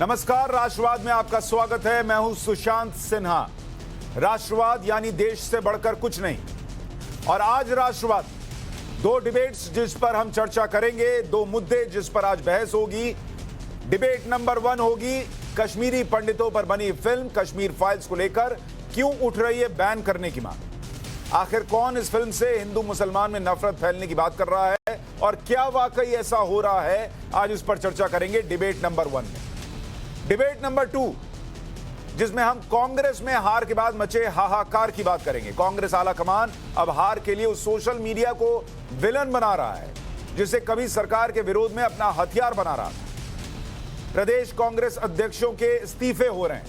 नमस्कार, राष्ट्रवाद में आपका स्वागत है। मैं हूं सुशांत सिन्हा। राष्ट्रवाद यानी देश से बढ़कर कुछ नहीं। और आज राष्ट्रवाद, दो डिबेट्स जिस पर हम चर्चा करेंगे, दो मुद्दे जिस पर आज बहस होगी। डिबेट नंबर 1 होगी कश्मीरी पंडितों पर बनी फिल्म कश्मीर फाइल्स को लेकर क्यों उठ रही है बैन करने की मांग। आखिर कौन इस फिल्म से हिंदू मुसलमान में नफरत फैलने की बात कर रहा है और क्या वाकई ऐसा हो रहा है, आज इस पर चर्चा करेंगे डिबेट नंबर 1 में। डिबेट नंबर 2, जिसमें हम कांग्रेस में हार के बाद मचे हाहाकार की बात करेंगे। कांग्रेस आला कमान अब हार के लिए उस सोशल मीडिया को विलन बना रहा है जिसे कभी सरकार के विरोध में अपना हथियार बना रहा था। प्रदेश कांग्रेस अध्यक्षों के इस्तीफे हो रहे हैं,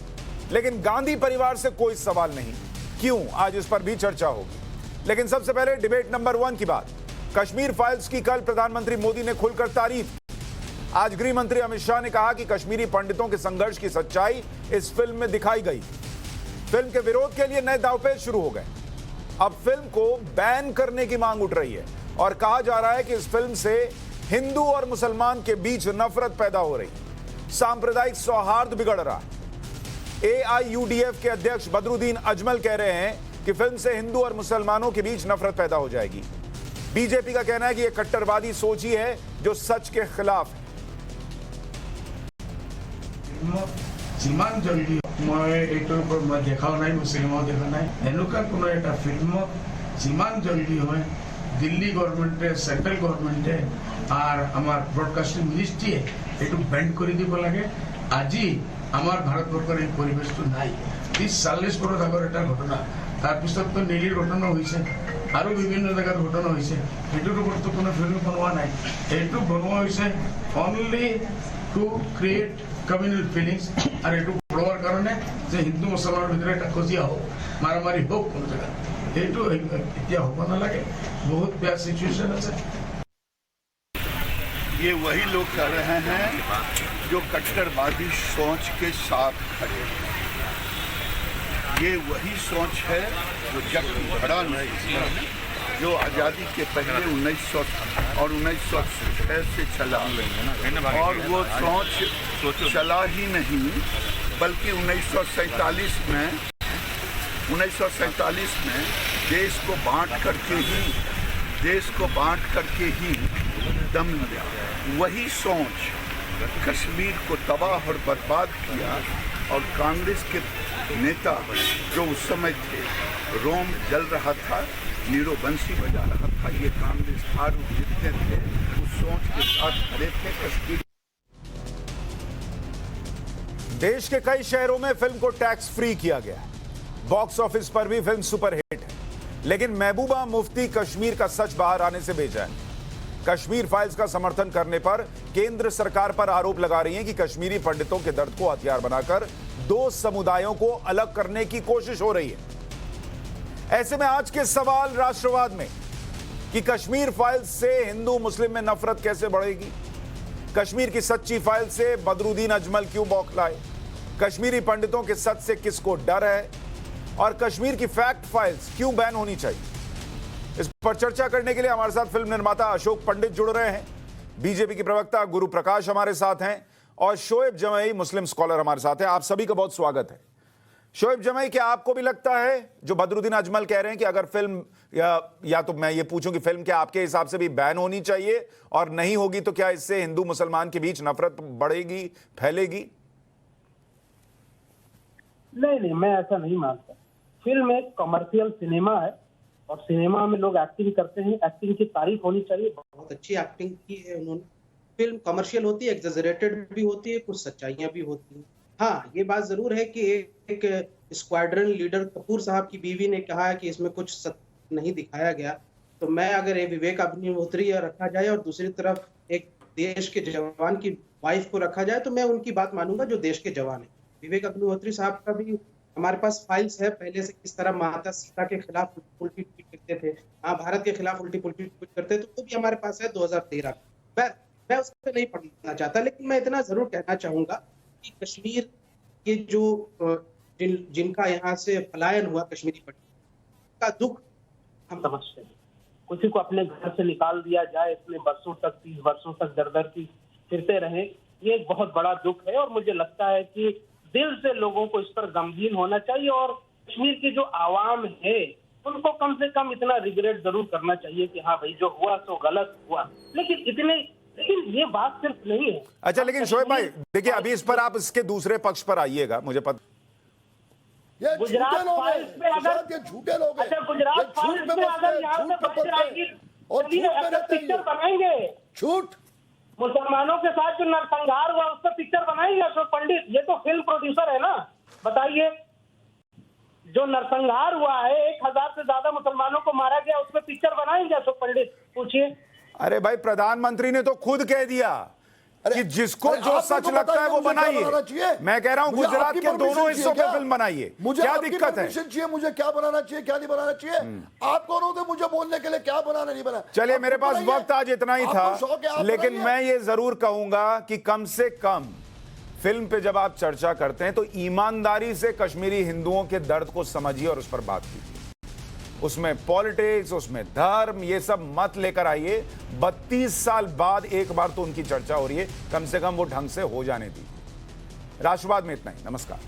लेकिन गांधी परिवार से कोई सवाल नहीं। क्यों, आज इस पर भी चर्चा होगी। लेकिन सबसे पहले डिबेट नंबर 1 की बात। कश्मीर फाइल्स की कल प्रधानमंत्री मोदी ने खुलकर तारीफ। आज गृह मंत्री अमित शाह ने कहा कि कश्मीरी पंडितों के संघर्ष की सच्चाई इस फिल्म में दिखाई गई। फिल्म के विरोध के लिए नए दांवपेच शुरू हो गए। अब फिल्म को बैन करने की मांग उठ रही है और कहा जा रहा है कि इस फिल्म से हिंदू और मुसलमान के बीच नफरत पैदा हो रही, सांप्रदायिक सौहार्द बिगड़ रहा है। AIUDF के अध्यक्ष बदरुद्दीन अजमल कह रहे हैं कि फिल्म से हिंदू और मुसलमानों के बीच नफरत पैदा हो जाएगी। बीजेपी का कहना है कि यह कट्टरवादी सोच ही है जो सच के खिलाफ है। जिमान जल्दी मैं एटोर पर मैं देखाओ नहीं, मैं सिनेमा देखा नहीं। एनुका कोनो एटा फिल्म जिमान जल्दी होय दिल्ली गवर्नमेंट सेंट्रल गवर्नमेंट और हमार ब्रॉडकास्टिंग मिनिस्ट्री एटू बैंड कर দিব লাগে। আজি আমার ভারতবর্ষের এই পরিবেশটো নাই। 30-40 বছর আগৰ এটা ঘটনা, তাৰপিছত তো নীলিৰ ঘটনা হৈছে আৰু বিভিন্ন জায়গাত ঘটনা হৈছে। এটোৰ ওপৰত কোনো ফিল্ম বনোৱা নাই। এটো বনোৱা হৈছে only to create communal feelings আর এটু বড়ার কারণে যে হিন্দু মুসলমানের ভিতরে একটা খজিয়া হোক, মারামারি হোক কোন জায়গায়, এইটো এতিয়া হ'ব নালাগে। বহুত বেয়া সিচুয়েশন আছে। ये वही लोग कर रहे हैं जो कट्टरवादी सोच के साथ खड़े हैं। ये वही सोच है जो जब खड़ा नहीं, जो आज़ादी के पहले 1900 और 1906 से चला और वो सोच चला ही नहीं, बल्कि 1947 में देश को बांट करके ही दम लिया। वही सोच कश्मीर को तबाह और बर्बाद किया और कांग्रेस के नेता जो उस समय थे, रोम जल रहा था, नीरो बंसी बजा रहा था, ये कांग्रेस हारू जितने थे उस सोच के साथ खड़े थे। कश्मीर देश के कई शहरों में फिल्म को टैक्स फ्री किया गया है। बॉक्स ऑफिस पर भी फिल्म सुपरहिट है, लेकिन महबूबा मुफ्ती कश्मीर का सच बाहर आने से बेचैन है। कश्मीर फाइल्स का समर्थन करने पर केंद्र सरकार पर आरोप लगा रही हैं कि कश्मीरी पंडितों के दर्द को हथियार बनाकर दो समुदायों को अलग करने की कोशिश हो रही है। ऐसे में आज के सवाल राष्ट्रवाद में कि कश्मीर फाइल्स से हिंदू मुस्लिम में नफरत कैसे बढ़ेगी। कश्मीर की सच्ची फाइल से बदरुद्दीन अजमल क्यों बौखलाए, कश्मीरी पंडितों के सच से किसको डर है और कश्मीर की फैक्ट फाइल्स क्यों बैन होनी चाहिए। इस पर चर्चा करने के लिए हमारे साथ फिल्म निर्माता अशोक पंडित जुड़ रहे हैं, बीजेपी के प्रवक्ता गुरु प्रकाश हमारे साथ हैं और शोएब जमई मुस्लिम स्कॉलर हमारे साथ हैं। आप सभी का बहुत स्वागत है। शोएब जमई, क्या आपको भी लगता है जो बदरुद्दीन अजमल कह रहे हैं कि अगर फिल्म या तो मैं ये पूछूं कि फिल्म क्या आपके हिसाब से भी बैन होनी चाहिए, और नहीं होगी तो क्या इससे हिंदू मुसलमान के बीच नफरत बढ़ेगी, फैलेगी? नहीं, मैं ऐसा नहीं मानता। फिल्म एक कमर्शियल सिनेमा है और सिनेमा में लोग एक्टिंग करते हैं, एक्टिंग की तारीफ होनी चाहिए। बहुत अच्छी एक्टिंग की है उन्होंने। फिल्म कमर्शियल होती है, एग्जैजरेटेड भी होती है, कुछ सच्चाइयां भी होती हैं। हाँ, ये बात जरूर है कि एक स्क्वाड्रन लीडर कपूर साहब की बीवी ने कहा है कि इसमें कुछ सत्य नहीं दिखाया गया, तो मैं अगर एक विवेक अग्निहोत्री रखा जाए और दूसरी तरफ एक देश के जवान की वाइफ को रखा जाए तो मैं उनकी बात मानूंगा जो देश के जवान है। विवेक अग्निहोत्री साहब का भी हमारे पास फाइल्स है पहले से, किस तरह माता सीता के खिलाफ उल्टी ट्वीट करते थे, भारत के खिलाफ उल्टी पुल्टी ट्वीट करते थे, तो वो भी हमारे पास है 2013। मैं उस पर नहीं पढ़ना चाहता, लेकिन मैं इतना जरूर कहना चाहूंगा कि कश्मीर के जो जिनका यहाँ से पलायन हुआ, कश्मीरी पंडित का दुख हम समझते हैं। किसी को अपने घर से निकाल दिया जाए, इतने वर्षों तक 30 वर्षों तक दर दर की फिरते रहे, ये एक बहुत बड़ा दुख है और मुझे लगता है कि दिल से लोगों को इस पर गमगीन होना चाहिए और कश्मीर की जो आवाम है उनको कम से कम इतना रिग्रेट जरूर करना चाहिए कि हाँ भाई जो हुआ सो गलत हुआ, लेकिन ये बात सिर्फ नहीं है। अच्छा, लेकिन शोएब भाई देखिए, अभी इस पर आप इसके दूसरे पक्ष पर आइएगा, मुझे पता ये गुजरात झूठे लोग हैं, फाइल्स पे अगर ये झूठे लोग हैं। अच्छा गुजरात ये झूठ फाइल्स पे पे बसते अगर हैं, यहाँ से झूठ पे बच्चे बसते हैं। आएंगे और झूठ में रहते हैं पिक्चर ये। बनाएंगे, झूठ मुसलमानों के साथ जो नरसंहार हुआ उस पर पिक्चर बनाएंगे अशोक पंडित, ये तो फिल्म प्रोड्यूसर है ना, बताइए। जो नरसंहार हुआ है 1000 से ज्यादा मुसलमानों को मारा गया, उस पर पिक्चर बनाएंगे अशोक पंडित, पूछिए। अरे भाई, प्रधानमंत्री ने तो खुद कह दिया कि जिसको जो सच लगता है वो बनाइए। मैं कह रहा हूं गुजरात के दोनों हिस्सों पे फिल्म बनाइए, क्या दिक्कत है? चाहिए मुझे, क्या बनाना चाहिए क्या नहीं बनाना चाहिए? आप कौन होते मुझे बोलने के लिए क्या बनाना नहीं बनाना? चलिए, मेरे पास वक्त आज इतना ही था, लेकिन मैं ये जरूर कहूंगा कि कम से कम फिल्म पे जब आप चर्चा करते हैं तो ईमानदारी से कश्मीरी हिंदुओं के दर्द को समझिए और उस पर बात कीजिए। उसमें पॉलिटिक्स, उसमें धर्म, ये सब मत लेकर आइए। 32 साल बाद एक बार तो उनकी चर्चा हो रही है, कम से कम वो ढंग से हो जाने दी। राष्ट्रवाद में इतना ही, नमस्कार।